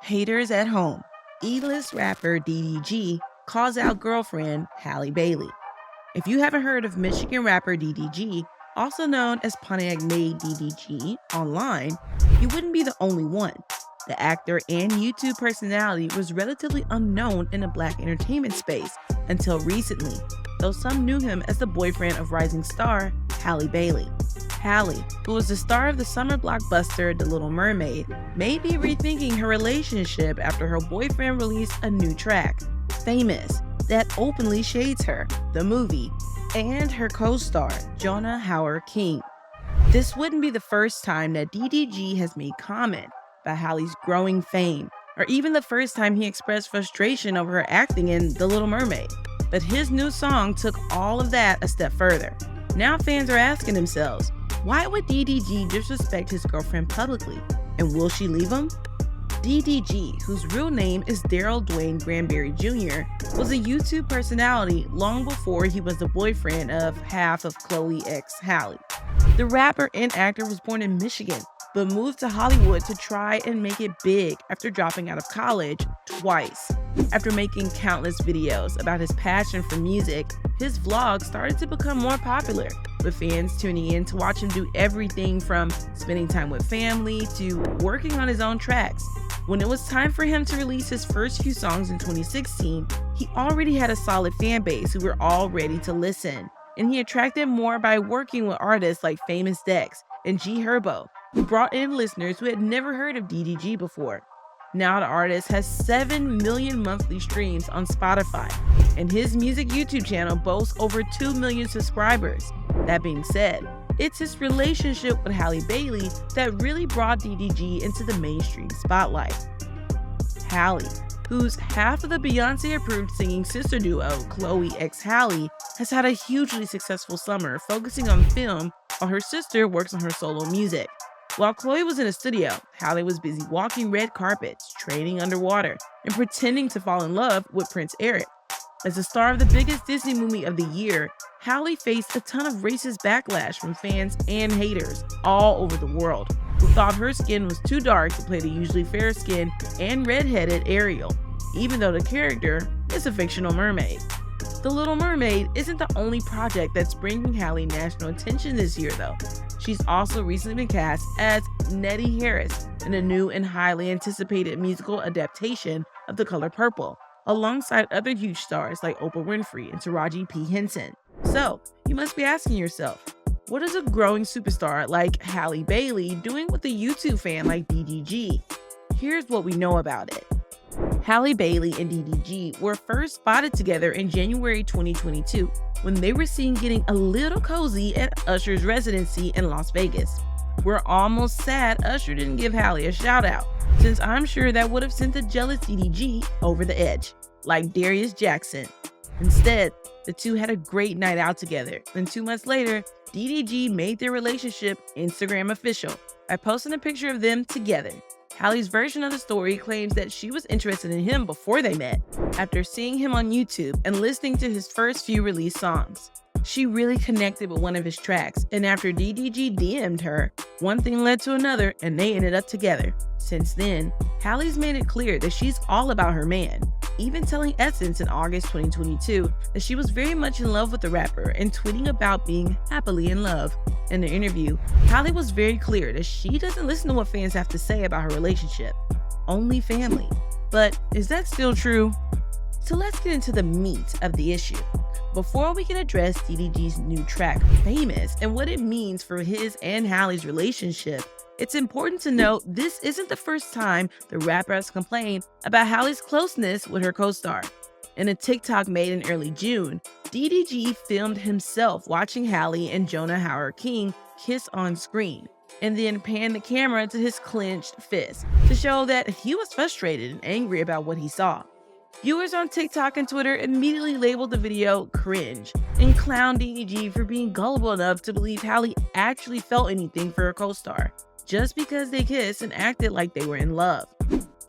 Haters at home. E-list rapper DDG calls out girlfriend Halle Bailey. If you haven't heard of Michigan rapper DDG, also known as Pontiac Made DDG online, you wouldn't be the only one. The actor and YouTube personality was relatively unknown in the Black entertainment space until recently, though some knew him as the boyfriend of rising star Halle Bailey. Halle, who was the star of the summer blockbuster The Little Mermaid, may be rethinking her relationship after her boyfriend released a new track, Famous, that openly shades her, the movie, and her co-star, Jonah Hauer-King. This wouldn't be the first time that DDG has made comment about Halle's growing fame, or even the first time he expressed frustration over her acting in The Little Mermaid. But his new song took all of that a step further. Now fans are asking themselves, why would DDG disrespect his girlfriend publicly? And will she leave him? DDG, whose real name is Daryl Dwayne Granberry Jr., was a YouTube personality long before he was the boyfriend of half of Chloe x Halle. The rapper and actor was born in Michigan, but moved to Hollywood to try and make it big after dropping out of college twice. After making countless videos about his passion for music, his vlogs started to become more popular, with fans tuning in to watch him do everything from spending time with family to working on his own tracks. When it was time for him to release his first few songs in 2016, he already had a solid fan base who were all ready to listen, and he attracted more by working with artists like Famous Dex and G Herbo, who brought in listeners who had never heard of DDG before. Now the artist has 7 million monthly streams on Spotify, and his music YouTube channel boasts over 2 million subscribers. That being said, it's his relationship with Halle Bailey that really brought DDG into the mainstream spotlight. Halle, who's half of the Beyoncé-approved singing sister duo Chloe x Halle, has had a hugely successful summer focusing on film while her sister works on her solo music. While Chloe was in a studio, Halle was busy walking red carpets, training underwater, and pretending to fall in love with Prince Eric. As the star of the biggest Disney movie of the year, Halle faced a ton of racist backlash from fans and haters all over the world, who thought her skin was too dark to play the usually fair-skinned and red-headed Ariel, even though the character is a fictional mermaid. The Little Mermaid isn't the only project that's bringing Halle national attention this year, though. She's also recently been cast as Nettie Harris in a new and highly anticipated musical adaptation of The Color Purple, alongside other huge stars like Oprah Winfrey and Taraji P. Henson. So, you must be asking yourself, what is a growing superstar like Halle Bailey doing with a YouTube fan like DDG? Here's what we know about it. Halle Bailey and DDG were first spotted together in January 2022 when they were seen getting a little cozy at Usher's residency in Las Vegas. We're almost sad Usher didn't give Halle a shout out, since I'm sure that would have sent the jealous DDG over the edge, like Darius Jackson. Instead, the two had a great night out together, and 2 months later, DDG made their relationship Instagram official by posting a picture of them together. Halle's version of the story claims that she was interested in him before they met, after seeing him on YouTube and listening to his first few released songs. She really connected with one of his tracks, and after DDG DM'd her, one thing led to another and they ended up together. Since then, Halle's made it clear that she's all about her man, even telling Essence in August 2022 that she was very much in love with the rapper and tweeting about being happily in love. In the interview, Halle was very clear that she doesn't listen to what fans have to say about her relationship, only family. But is that still true? So let's get into the meat of the issue. Before we can address DDG's new track, Famous, and what it means for his and Halle's relationship, it's important to note this isn't the first time the rapper has complained about Halle's closeness with her co-star. In a TikTok made in early June, DDG filmed himself watching Halle and Jonah Hauer-King kiss on screen, and then panned the camera to his clenched fist to show that he was frustrated and angry about what he saw. Viewers on TikTok and Twitter immediately labeled the video cringe and clowned DDG for being gullible enough to believe Halle actually felt anything for her co-star, just because they kissed and acted like they were in love.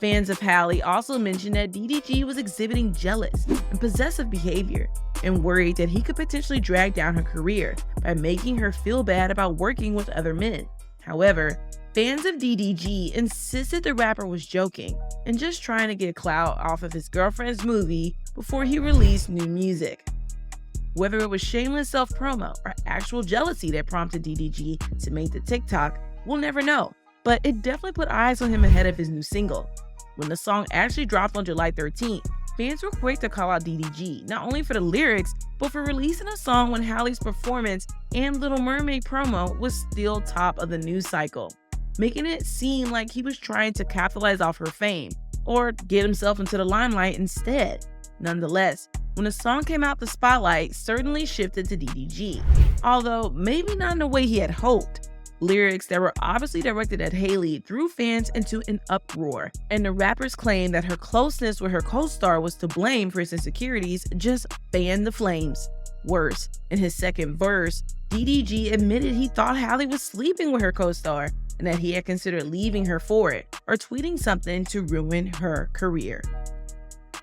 Fans of Halle also mentioned that DDG was exhibiting jealous and possessive behavior and worried that he could potentially drag down her career by making her feel bad about working with other men. However, Fans of DDG insisted the rapper was joking and just trying to get clout off of his girlfriend's movie before he released new music. Whether it was shameless self-promo or actual jealousy that prompted DDG to make the TikTok, we'll never know, but it definitely put eyes on him ahead of his new single. When the song actually dropped on July 13th, fans were quick to call out DDG, not only for the lyrics, but for releasing a song when Halle's performance and Little Mermaid promo was still top of the news cycle, making it seem like he was trying to capitalize off her fame, or get himself into the limelight instead. Nonetheless, when the song came out, the spotlight certainly shifted to DDG, although maybe not in the way he had hoped. Lyrics that were obviously directed at Halle threw fans into an uproar, and the rapper's claim that her closeness with her co-star was to blame for his insecurities just fanned the flames. Worse, in his second verse, DDG admitted he thought Halle was sleeping with her co-star and that he had considered leaving her for it or tweeting something to ruin her career.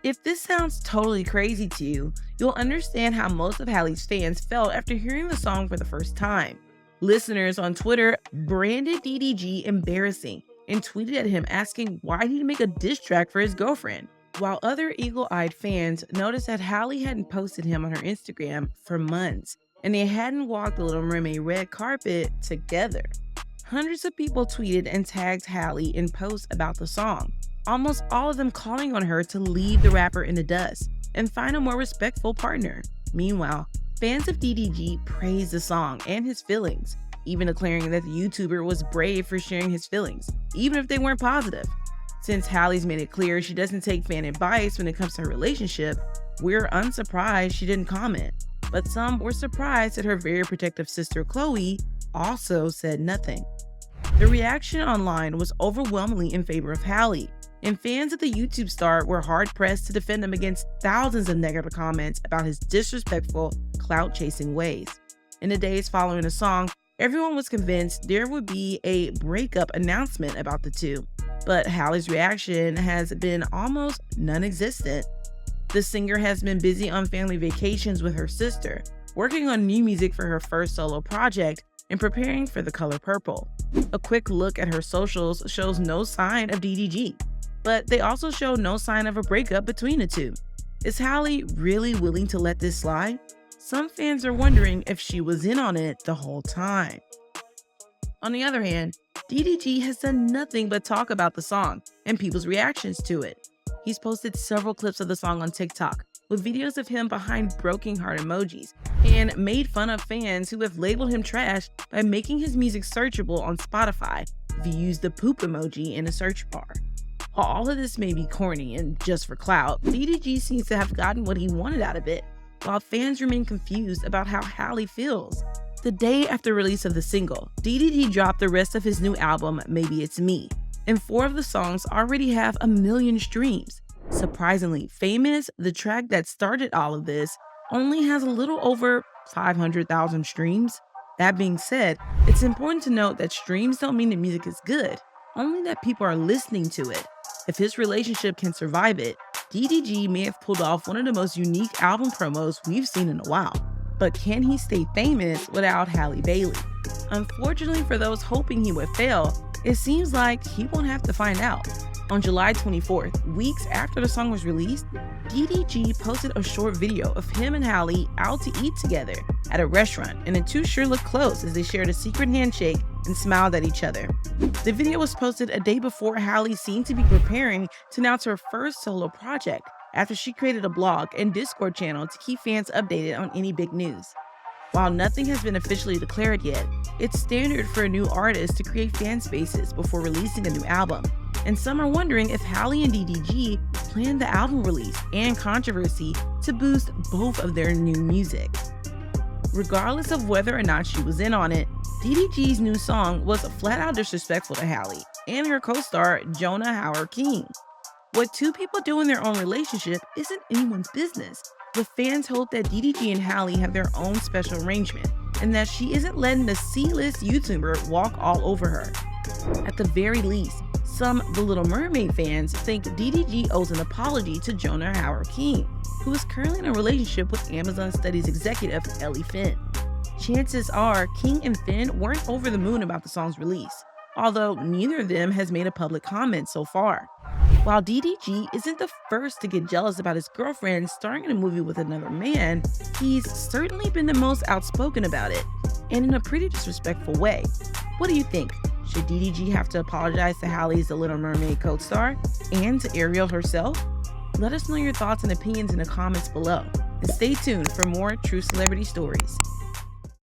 If this sounds totally crazy to you, you'll understand how most of Halle's fans felt after hearing the song for the first time. Listeners on Twitter branded DDG embarrassing and tweeted at him asking why he'd make a diss track for his girlfriend, while other eagle-eyed fans noticed that Halle hadn't posted him on her Instagram for months, and they hadn't walked the Little Mermaid red carpet together. Hundreds of people tweeted and tagged Halle in posts about the song, almost all of them calling on her to leave the rapper in the dust and find a more respectful partner. Meanwhile, fans of DDG praised the song and his feelings, even declaring that the YouTuber was brave for sharing his feelings, even if they weren't positive. Since Halle's made it clear she doesn't take fan advice when it comes to her relationship, we're unsurprised she didn't comment. But some were surprised that her very protective sister Chloe also said nothing. The reaction online was overwhelmingly in favor of Halle, and fans of the YouTube star were hard-pressed to defend him against thousands of negative comments about his disrespectful, clout-chasing ways. In the days following the song, everyone was convinced there would be a breakup announcement about the two, but Halle's reaction has been almost non-existent. The singer has been busy on family vacations with her sister, working on new music for her first solo project, and preparing for The Color Purple. A quick look at her socials shows no sign of DDG, but they also show no sign of a breakup between the two. Is Halle really willing to let this slide? Some fans are wondering if she was in on it the whole time. On the other hand, DDG has done nothing but talk about the song and people's reactions to it. He's posted several clips of the song on TikTok, with videos of him behind broken heart emojis, and made fun of fans who have labeled him trash by making his music searchable on Spotify if you use the poop emoji in a search bar. While all of this may be corny and just for clout, DDG seems to have gotten what he wanted out of it, while fans remain confused about how Halle feels. The day after release of the single, DDG dropped the rest of his new album, Maybe It's Me, and 4 of the songs already have 1 million streams. Surprisingly, Famous, the track that started all of this, only has a little over 500,000 streams. That being said, it's important to note that streams don't mean the music is good, only that people are listening to it. If his relationship can survive it, DDG may have pulled off one of the most unique album promos we've seen in a while. But can he stay famous without Halle Bailey? Unfortunately for those hoping he would fail, it seems like he won't have to find out. On July 24th, weeks after the song was released, DDG posted a short video of him and Halle out to eat together at a restaurant, and the two sure looked close as they shared a secret handshake and smiled at each other. The video was posted a day before Halle seemed to be preparing to announce her first solo project, after she created a blog and Discord channel to keep fans updated on any big news. While nothing has been officially declared yet, it's standard for a new artist to create fan spaces before releasing a new album, and some are wondering if Halle and DDG planned the album release and controversy to boost both of their new music. Regardless of whether or not she was in on it, DDG's new song was flat out disrespectful to Halle and her co-star Jonah Hauer-King. What two people do in their own relationship isn't anyone's business, but fans hope that DDG and Halle have their own special arrangement, and that she isn't letting the C-list YouTuber walk all over her. At the very least, some The Little Mermaid fans think DDG owes an apology to Jonah Hauer-King, who is currently in a relationship with Amazon Studies executive Ellie Finn. Chances are King and Finn weren't over the moon about the song's release. although neither of them has made a public comment so far. While DDG isn't the first to get jealous about his girlfriend starring in a movie with another man, he's certainly been the most outspoken about it, and in a pretty disrespectful way. What do you think? Should DDG have to apologize to Halle's The Little Mermaid co-star and to Ariel herself? Let us know your thoughts and opinions in the comments below. And stay tuned for more true celebrity stories.